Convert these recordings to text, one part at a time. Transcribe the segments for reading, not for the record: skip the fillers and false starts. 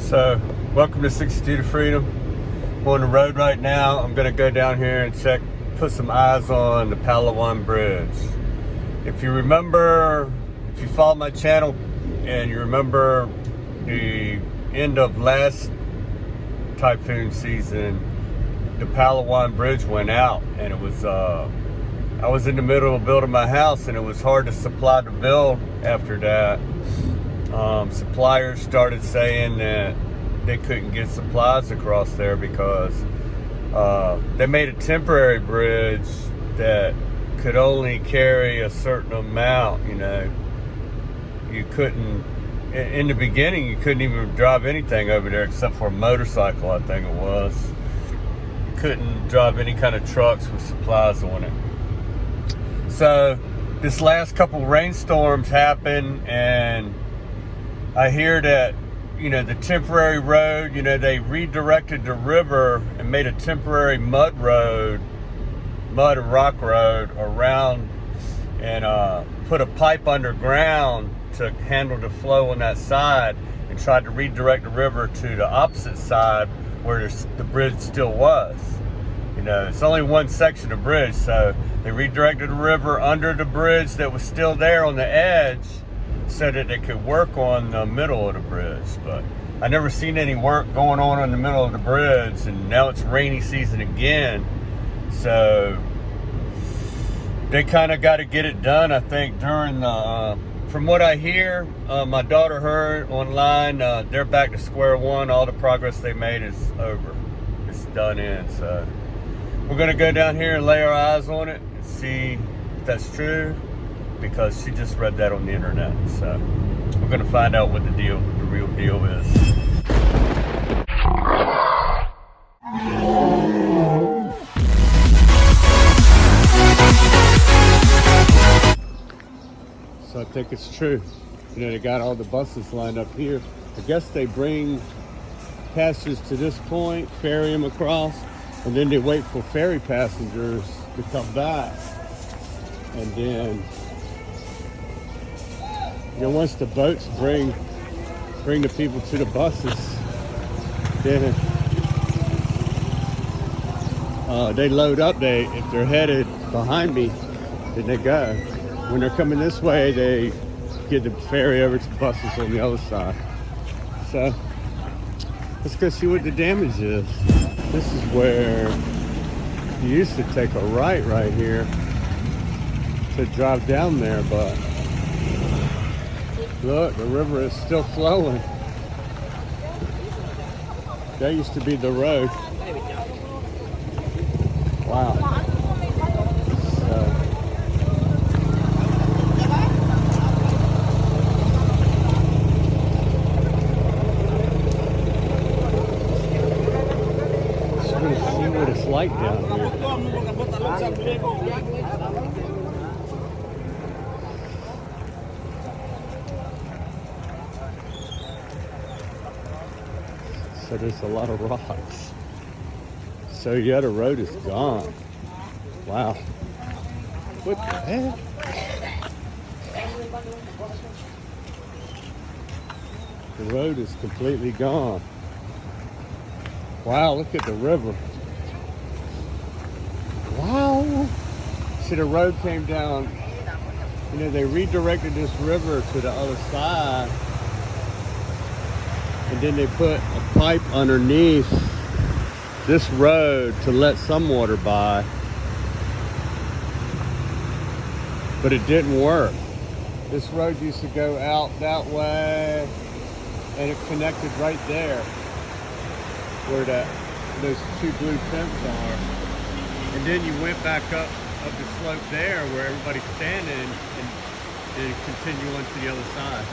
So, welcome to 62 to Freedom. I'm on the road right now. I'm gonna go down here and put some eyes on the Palawan Bridge. If you remember, if you follow my channel and you remember the end of last typhoon season, the Palawan Bridge went out, and it was, I was in the middle of building my house, and it was hard to supply the bill after that. Suppliers started saying that they couldn't get supplies across there because they made a temporary bridge that could only carry a certain amount. You know, you couldn't, in the beginning, you couldn't even drive anything over there except for a motorcycle, I think it was. You couldn't drive any kind of trucks with supplies on it. So this last couple rainstorms happened, and I hear that, you know, the temporary road, you know, they redirected the river and made a temporary mud and rock road around, and put a pipe underground to handle the flow on that side, and tried to redirect the river to the opposite side where the bridge still was. You know, it's only one section of bridge, so they redirected the river under the bridge that was still there on the edge, so that they could work on the middle of the bridge. But I never seen any work going on in the middle of the bridge, and now it's rainy season again, so they kind of got to get it done, I think, during the from what I hear, my daughter heard online, they're back to square one. All the progress they made is over, it's done in. So we're gonna go down here and lay our eyes on it and see if that's true, because she just read that on the internet. So we're gonna find out what the real deal is. So I think it's true. You know, they got all the buses lined up here. I guess they bring passengers to this point, ferry them across, and then they wait for ferry passengers to come back. And then, you know, once the boats bring the people to the buses, then they load up. If they're headed behind me, then they go. When they're coming this way, they get the ferry over to the buses on the other side. So let's go see what the damage is. This is where you used to take a right here to drive down there, but look, the river is still flowing. That used to be the road. Wow. So we're gonna see what it's like down here. So there's a lot of rocks. So yeah, the road is gone. Wow. What the heck? The road is completely gone. Wow, look at the river. Wow. See, the road came down. You know, they redirected this river to the other side, and then they put a pipe underneath this road to let some water by, but it didn't work. This road used to go out that way, and it connected right there where those two blue tents are, and then you went back up the slope there where everybody's standing, and then continue on to the other side.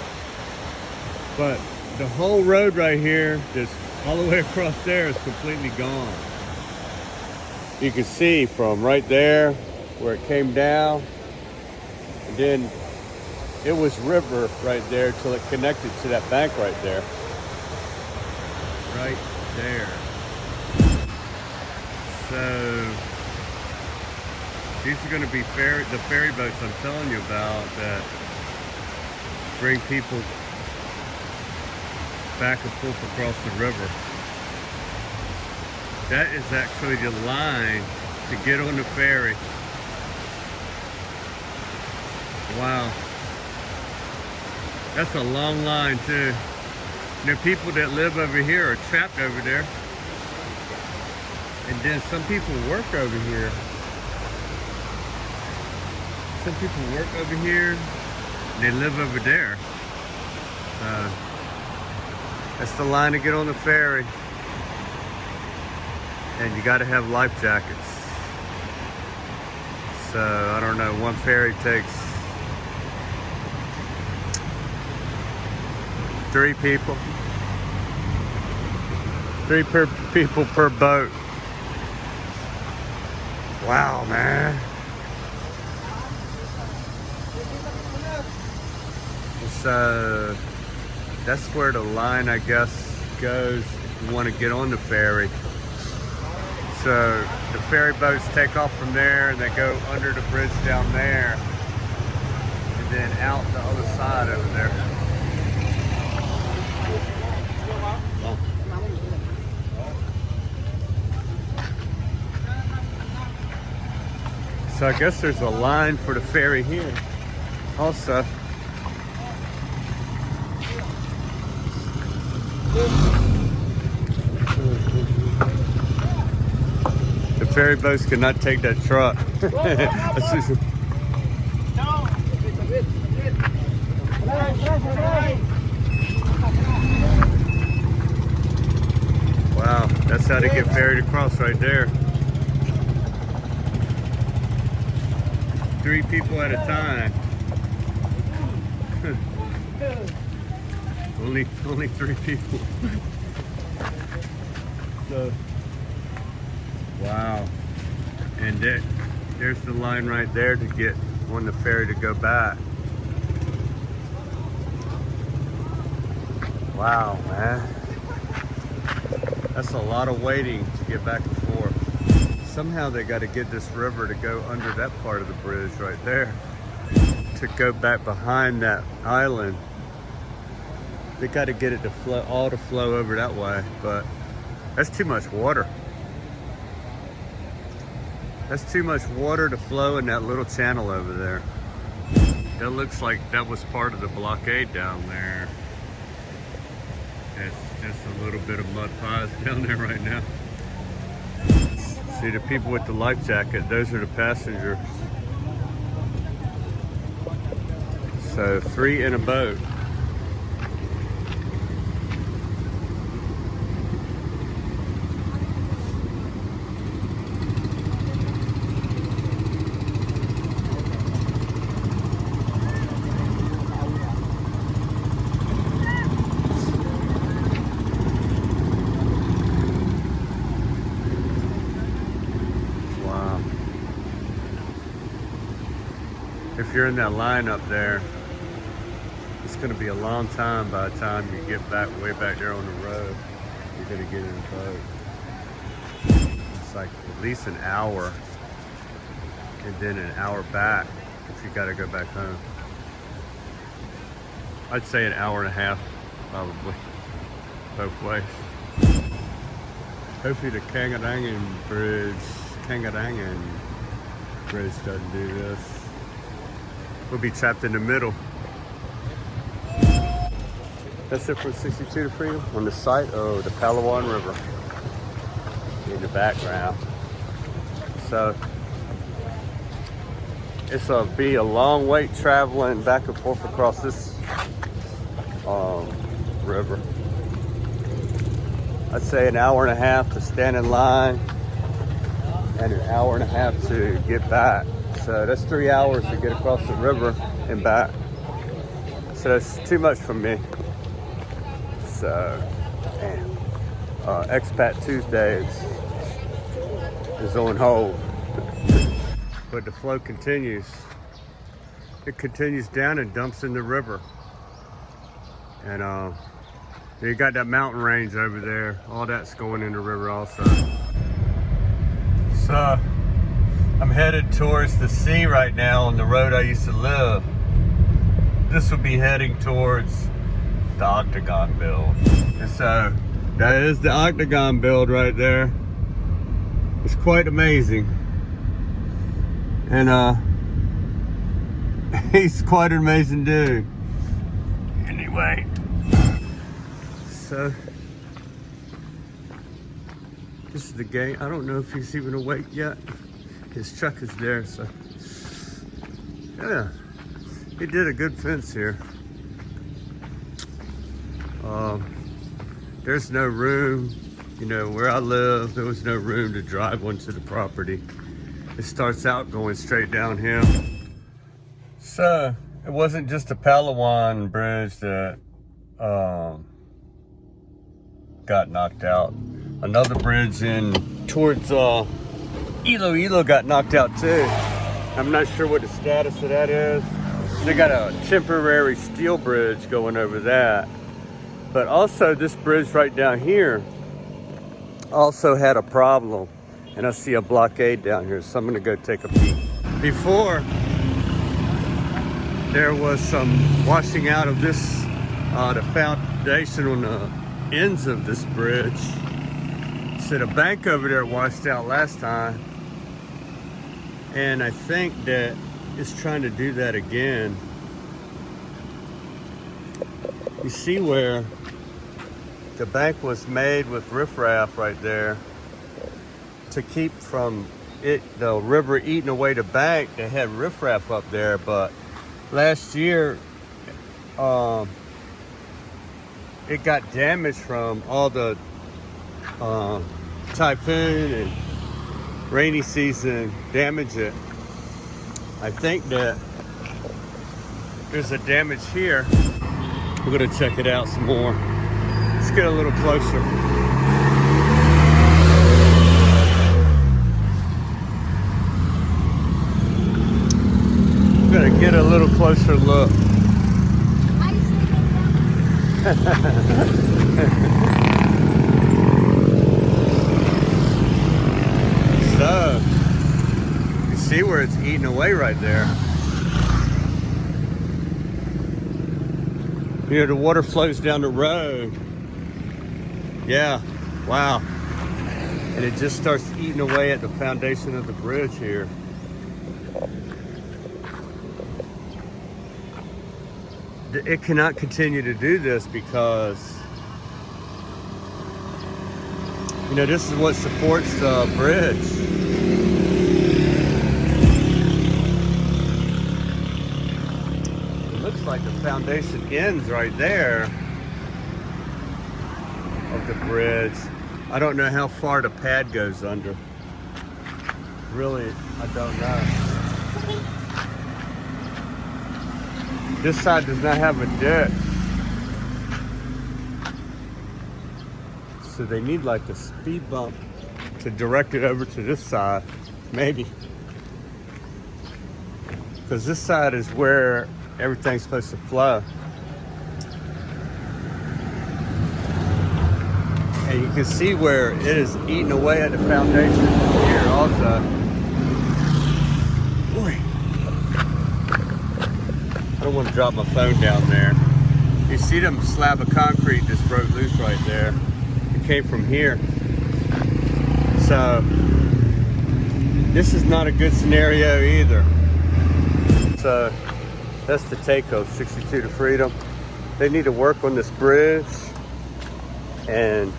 But the whole road right here, just all the way across there, is completely gone. You can see from right there where it came down, and then it was river right there till it connected to that bank right there. Right there. So these are going to be the ferry boats I'm telling you about that bring people back and forth across the river. That is actually the line to get on the ferry. Wow. That's a long line too. There are people that live over here are trapped over there. And then some people work over here. Some people work over here. And they live over there. That's the line to get on the ferry. And you gotta have life jackets. So, I don't know, one ferry takes 3 people. 3 people per boat. Wow, man. So that's where the line, I guess, goes if you want to get on the ferry. So the ferry boats take off from there and they go under the bridge down there and then out the other side over there. So I guess there's a line for the ferry here also. The ferry boats cannot take that truck. Wow, that's how to get ferried across right there. 3 people at a time. only 3 people. So, wow. And there's the line right there to get on the ferry to go back. Wow, man. That's a lot of waiting to get back and forth. Somehow they got to get this river to go under that part of the bridge right there to go back behind that island. They got to get it to flow, all to flow over that way, but that's too much water. That's too much water to flow in that little channel over there. That looks like that was part of the blockade down there. It's just a little bit of mud pies down there right now. See the people with the life jacket, those are the passengers. So 3 in a boat. If you're in that line up there, it's going to be a long time by the time you get back way back there on the road. You're going to get in a boat. It's like at least an hour and then an hour back if you got to go back home. I'd say an hour and a half probably both ways. Hopefully the Kangadangan Bridge doesn't do this. We'll be trapped in the middle. That's it for 62 to Freedom on the site of the Palawan River in the background. So it'll be a long wait traveling back and forth across this river. I'd say an hour and a half to stand in line and an hour and a half to get back. So that's 3 hours to get across the river and back. So that's too much for me. So, man, Expat Tuesday is on hold. But the flow continues. It continues down and dumps in the river. And you got that mountain range over there. All that's going in the river also. So I'm headed towards the sea right now on the road I used to live. This will be heading towards the octagon build. And so that is the octagon build right there. It's quite amazing. And he's quite an amazing dude. Anyway, so this is the gate. I don't know if he's even awake yet. His truck is there, so yeah, he did a good fence here. There's no room, you know, where I live, there was no room to drive onto the property. It starts out going straight downhill. So it wasn't just the Palawan Bridge that got knocked out. Another bridge in towards Iloilo got knocked out too. I'm not sure what the status of that is. They got a temporary steel bridge going over that. But also this bridge right down here also had a problem. And I see a blockade down here, so I'm gonna go take a peek. Before, there was some washing out of this, the foundation on the ends of this bridge. So the bank over there washed out last time. And I think that it's trying to do that again. You see where the bank was made with riffraff right there to keep from the river eating away the bank. They had riffraff up there, but last year it got damaged from all the typhoon and rainy season damaged it. I think that there's a damage here. We're gonna check it out some more. Let's get a little closer. I'm gonna get a little closer look. So, you see where it's eating away right there. You know, the water flows down the road. Yeah, wow. And it just starts eating away at the foundation of the bridge here. It cannot continue to do this because, you know, this is what supports the bridge. It looks like the foundation ends right there of the bridge. I don't know how far the pad goes under. Really, I don't know. This side does not have a ditch. So they need like a speed bump to direct it over to this side, maybe. Because this side is where everything's supposed to flow. And you can see where it is eating away at the foundation here also. Boy. I don't want to drop my phone down there. You see them slab of concrete just broke loose right there. It came from here. So this is not a good scenario either. So that's the takeoff, 62 to Freedom. They need to work on this bridge and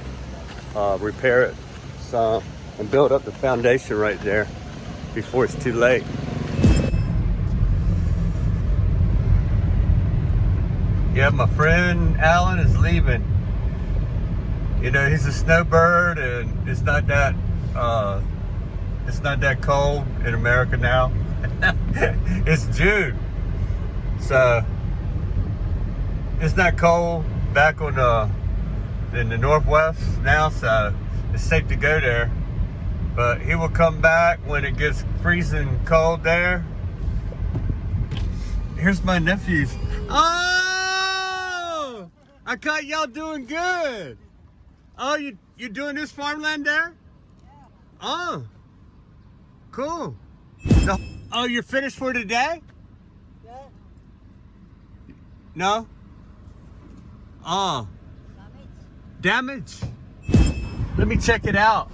repair it some and build up the foundation right there before it's too late. Yeah, my friend Alan is leaving. You know, he's a snowbird, and it's not that cold in America now. It's June, so it's not cold back on in the Northwest now, so it's safe to go there. But he will come back when it gets freezing cold there. Here's my nephews. Oh, I caught y'all doing good. Oh, you doing this farmland there? Yeah. Oh, cool. Oh, you're finished for today? Yeah. No? Damage? Let me check it out.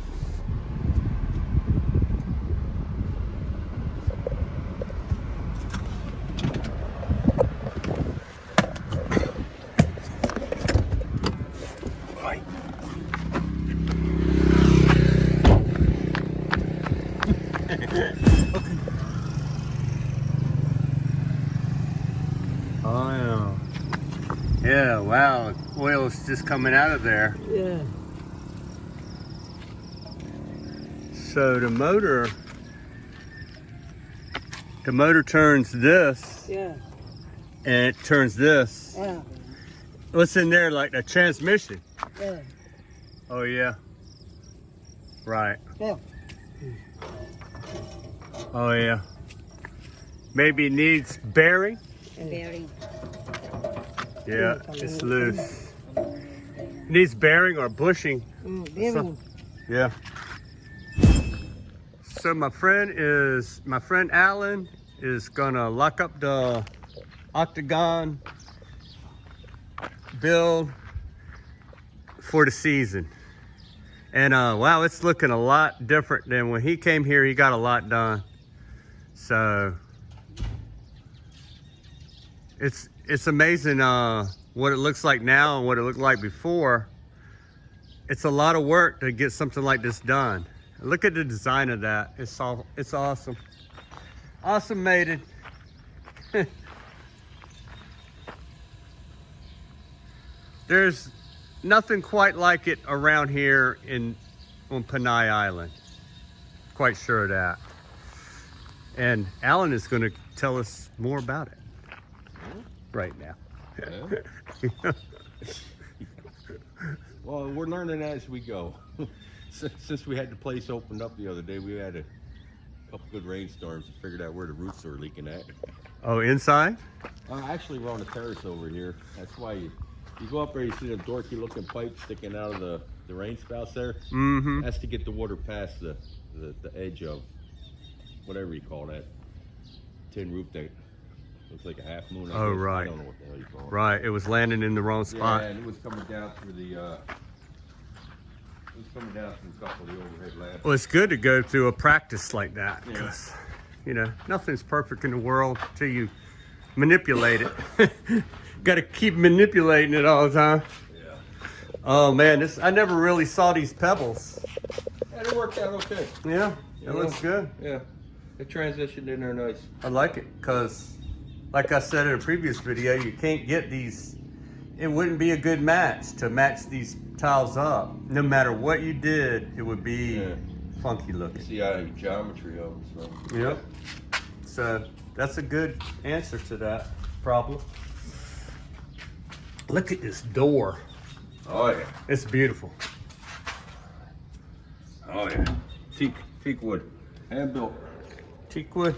Oh yeah. Yeah, wow. Oil's just coming out of there. Yeah. So the motor turns this. Yeah. And it turns this. Yeah. What's in there, like a transmission? Yeah. Oh yeah. Right. Yeah. Oh yeah. Maybe it needs bearing? Bearing. Yeah, it's loose. It needs bearing or bushing. Bearing. Yeah. So my friend Alan is gonna lock up the octagon build for the season. And wow, it's looking a lot different than when he came here. He got a lot done. So it's amazing what it looks like now and what it looked like before. It's a lot of work to get something like this done. Look at the design of that. It's awesome. Awesome made it. There's nothing quite like it around here on Panay Island. Quite sure of that. And Alan is going to tell us more about it right now. Yeah. Well, we're learning as we go. Since we had the place opened up the other day, we had a couple good rainstorms and figured out where the roofs are leaking at. Oh, inside? Actually, we're on a terrace over here. That's why you go up there, you see the dorky looking pipe sticking out of the rain spouts there. Mm-hmm. That's to get the water past the edge of whatever you call that tin roof that looks like a half moon. Oh, right. I don't know what the hell you call it. Right, it was landing in the wrong spot. Yeah, and it was coming down through the a couple of the overhead lamps. Well, it's good to go through a practice like that because, you know, nothing's perfect in the world until you manipulate it. Got to keep manipulating it all the time. Yeah. Oh man, I never really saw these pebbles. And it worked out okay. Yeah, it looks good. Yeah, it transitioned in there nice. I like it because, like I said in a previous video, you can't get these. It wouldn't be a good match to match these tiles up. No matter what you did, it would be funky looking. See how geometry of them. So. Yep. So that's a good answer to that problem. Look at this door. Oh yeah. It's beautiful. Oh yeah. Teak wood. Hand built. Teak wood.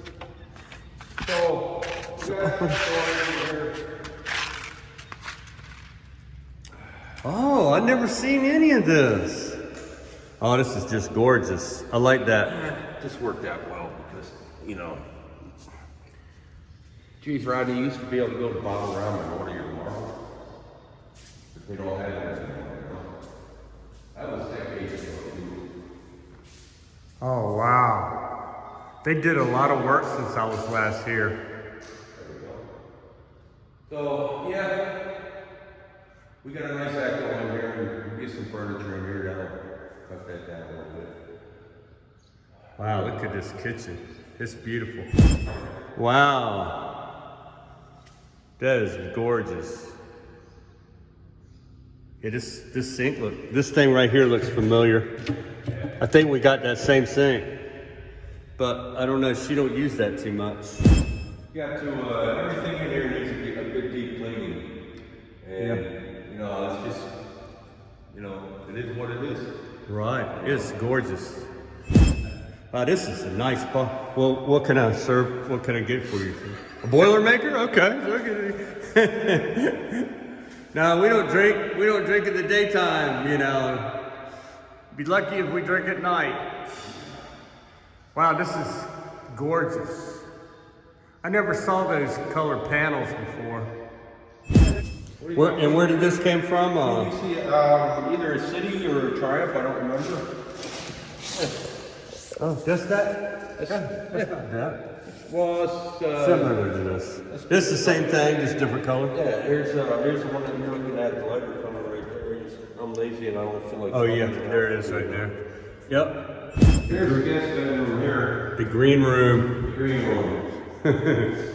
So oh, I've never seen any of this. Oh, this is just gorgeous. I like that. this worked out well because, you know, geez, Rodney, you used to be able to build a bottle around and order your marble. But they don't have that anymore. That was decades ago. Oh, wow. They did a lot of work since I was last here. So, yeah, we got a nice echo in here and get some furniture in here that'll cut that down a little bit. Wow, look at this kitchen. It's beautiful. Wow. That is gorgeous. Yeah, this sink this thing right here looks familiar. I think we got that same sink, but I don't know, she don't use that too much. You got to, everything in here needs to be a good deep cleaning. And, you know, it's just, you know, it is what it is. Right, it's gorgeous. Wow, this is a nice pot. Well, what can I serve? What can I get for you? A Boilermaker? Okay. No, we don't drink in the daytime, you know. Be lucky if we drink at night. Wow, this is gorgeous. I never saw those colored panels before. Where did this came from? You see, either a city or a Triumph, I don't remember. Oh, just that? That's not bad. Well, it's Similar to this. This is the same thing, just different color? yeah, here's the one that you're looking at, the lighter color right there. I'm lazy and I don't feel like... Oh yeah, there it is right there. Yep. Here's the guest bedroom here. The green room. The green room.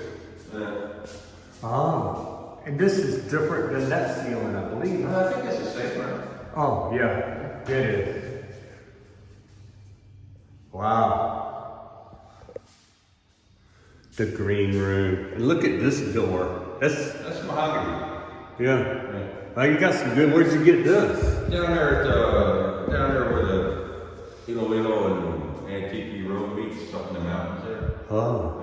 Oh, and this is different than that ceiling, I believe. I think it's the same, right? Oh, yeah, it is. Wow. The green room. And look at this door. That's mahogany. Yeah. Oh, you got some good, where'd you get this? Down there where the Iloilo and Antique Road meets up in the mountains there. Oh.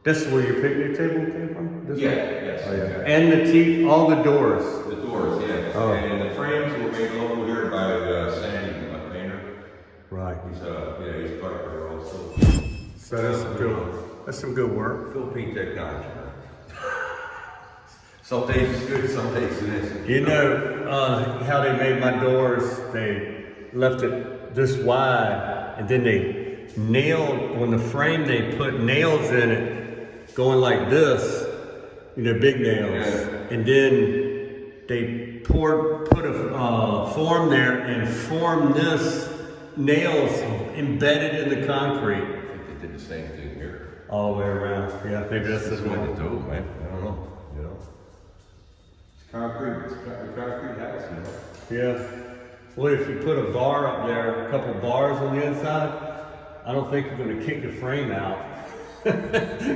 This is where your picnic table came from? This Yeah, one? yes. Oh, yeah. And all the doors. The doors, yeah. Oh. And the frames were made local here by Sandy, my painter. Right. He's Parker also. So that's some good work. Philippine technology. Some days it's good, some days it isn't. You know how they made my doors? They left it this wide, and then they nailed, on the frame they put nails in it, going like this, you know, big nails. Yeah. And then they put a form there and formed this nails embedded in the concrete. I think they did the same thing here. All the way around. Yeah, maybe that's This the is what one. they do, man. I don't know, you know. It's concrete, it's a concrete house, you know. Yeah. Well, if you put a bar up there, a couple bars on the inside, I don't think you're going to kick the frame out.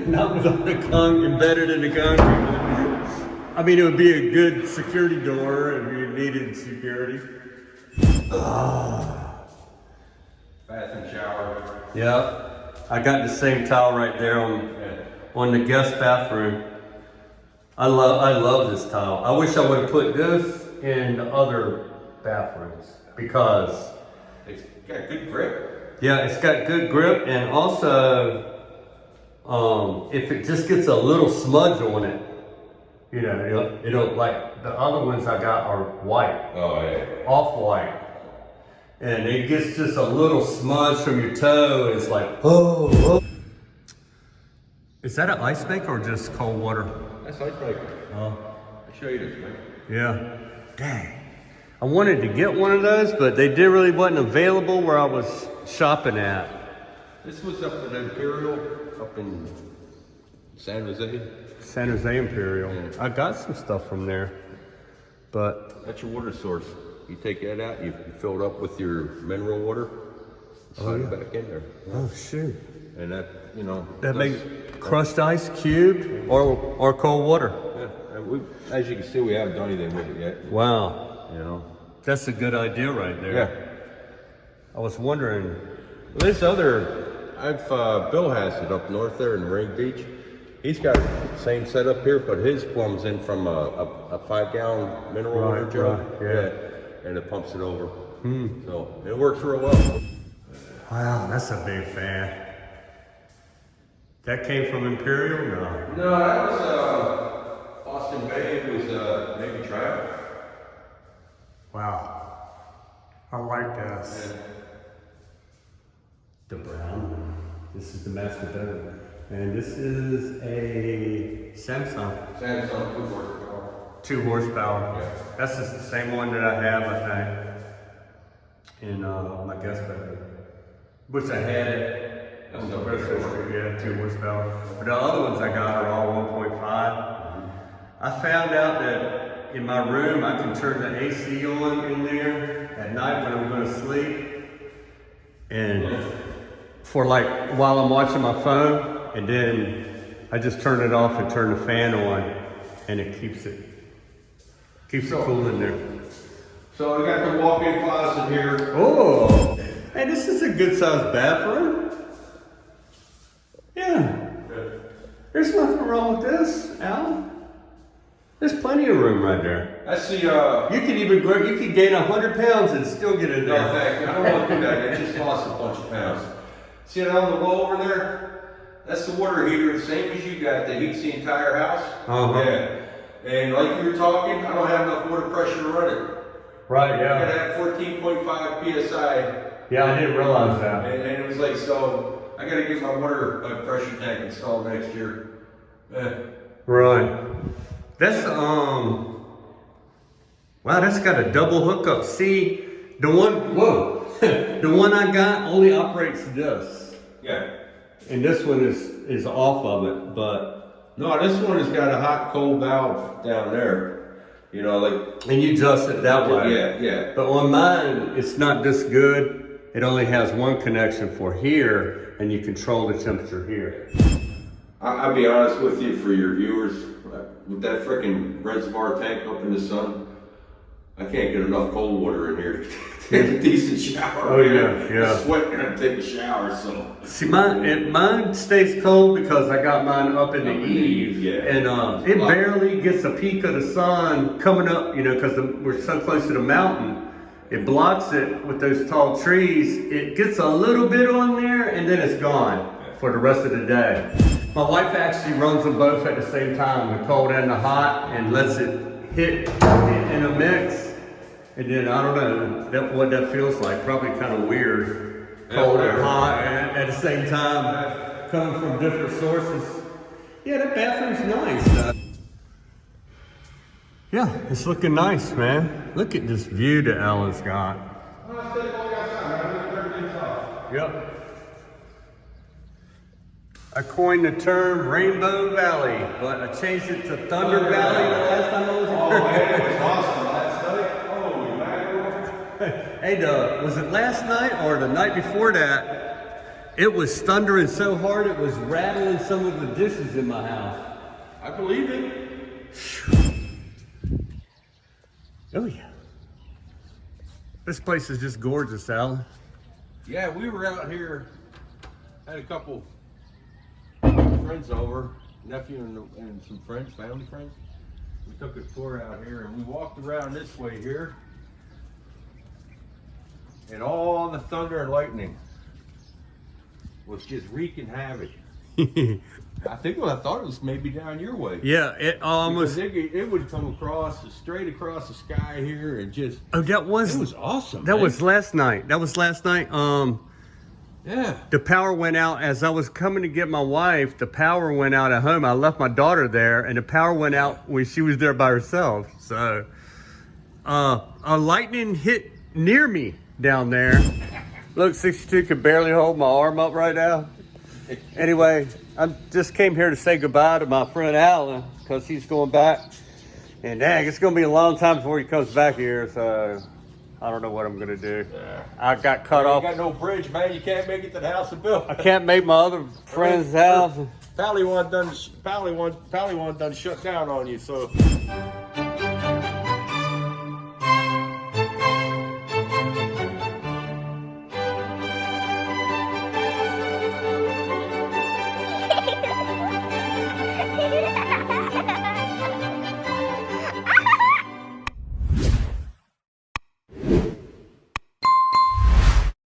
Not with all the embedded in the concrete. I mean, it would be a good security door if you needed security. Bath and shower. Yeah. I got the same towel right there on the guest bathroom. I love this towel. I wish I would have put this in the other bathrooms because It's got good grip. yeah, it's got good grip, and also if it just gets a little smudge on it, you know, it'll like the other ones I got are white, Oh, yeah. off-white, and it gets just a little smudge from your toe. It's like, oh. Is that an ice maker or just cold water? That's ice maker. Oh. I'll show you this, man. Yeah. Dang. I wanted to get one of those, but they really wasn't available where I was shopping at. This was up at Imperial, up in San Jose. San Jose Imperial. Yeah. I got some stuff from there, but That's your water source. You take that out, you fill it up with your mineral water, slide it back in there. oh shoot. And that, you know. That does- make crushed ice cubed or cold water. Yeah, and as you can see, we haven't done anything with it yet. Wow. You know. That's a good idea right there. Yeah. I was wondering. Well, this other, Bill has it up north there in Ring Beach. He's got the same setup here, but his plumbs in from a 5-gallon mineral water jug. right, yeah. And it pumps it over. So it works real well. Wow, that's a big fan. That came from Imperial? No. No, that was Austin Bay. It was maybe Triumph. Wow. I like this. Yeah. The brown. This is the master bedroom. And this is a Samsung. Samsung 2 horsepower. 2 horsepower. Yeah. That's just the same one that I have, I think, in my guest bedroom. Which I had it on the rest of the 2 horsepower. But the other ones I got are all 1.5. I found out that in my room I can turn the AC on in there at night when I'm going to sleep. And for like while I'm watching my phone, and then I just turn it off and turn the fan on, and it keeps it cool in there. So we got the walk-in closet here. Oh, hey, this is a good sized bathroom. Yeah, there's nothing wrong with this, Alan. There's plenty of room right there. That's the, You could gain 100 pounds and still get in no, there. thank you. I don't want to do that. I just lost a bunch of pounds. See it on the wall over there? That's the water heater, the same as you got that heats the entire house. Uh-huh. Yeah. And like you were talking, I don't have enough water pressure to run it. Right, I yeah. got 14.5 psi. Yeah, I didn't realize that. And it was like, so I gotta get my water pressure tank installed next year. Right. That's, wow, that's got a double hookup. See, the one, whoa, the one I got only operates this. Yeah. And this one is off of it, but. No, this one has got a hot cold valve down there. You know, like. And you adjust it that way. Yeah, yeah. But on mine, it's not this good. It only has one connection for here, and you control the temperature here. I'll be honest with you, for your viewers, with that freaking reservoir tank up in the sun, I can't get enough cold water in here to take a decent shower. Oh yeah, yeah. I'm sweating and take a shower, so. See, mine stays cold because I got mine up in the eaves, yeah. And it barely gets a peak of the sun coming up, you know, because we're so close to the mountain. It blocks it with those tall trees. It gets a little bit on there, and then it's gone for the rest of the day. My wife actually runs them both at the same time, the cold and the hot, and lets it hit in a mix. And then I don't know what that feels like. Probably kind of weird, cold and hot at the same time, coming from different sources. Yeah, that bathroom's nice. Yeah, it's looking nice, man. Look at this view that Alan's got. Yep. I coined the term Rainbow Valley, but I changed it to Thunder Valley the last time I was here. Oh, man, it was awesome last night. Holy mackerel. Hey, was it last night or the night before that? It was thundering so hard it was rattling some of the dishes in my house. I believe it. Oh yeah. This place is just gorgeous, Alan. Yeah, we were out here, had a couple friends over, nephew and some friends, family friends. We took a tour out here and we walked around this way here. And all the thunder and lightning was just wreaking havoc. I think what I thought it was maybe down your way. Yeah, it almost. It would come across, straight across the sky here, and just. Oh, it was awesome. That was last night. Yeah. The power went out as I was coming to get my wife. The power went out at home. I left my daughter there, and the power went out when she was there by herself. So, a lightning hit near me down there. Look, 62 could barely hold my arm up right now. Anyway, I just came here to say goodbye to my friend Alan because he's going back. And dang, it's going to be a long time before he comes back here. So I don't know what I'm going to do. Yeah. I got cut off. You got no bridge, man. You can't make it to the house of Bill. I can't make my other friend's house. Palawan done shut down on you, so.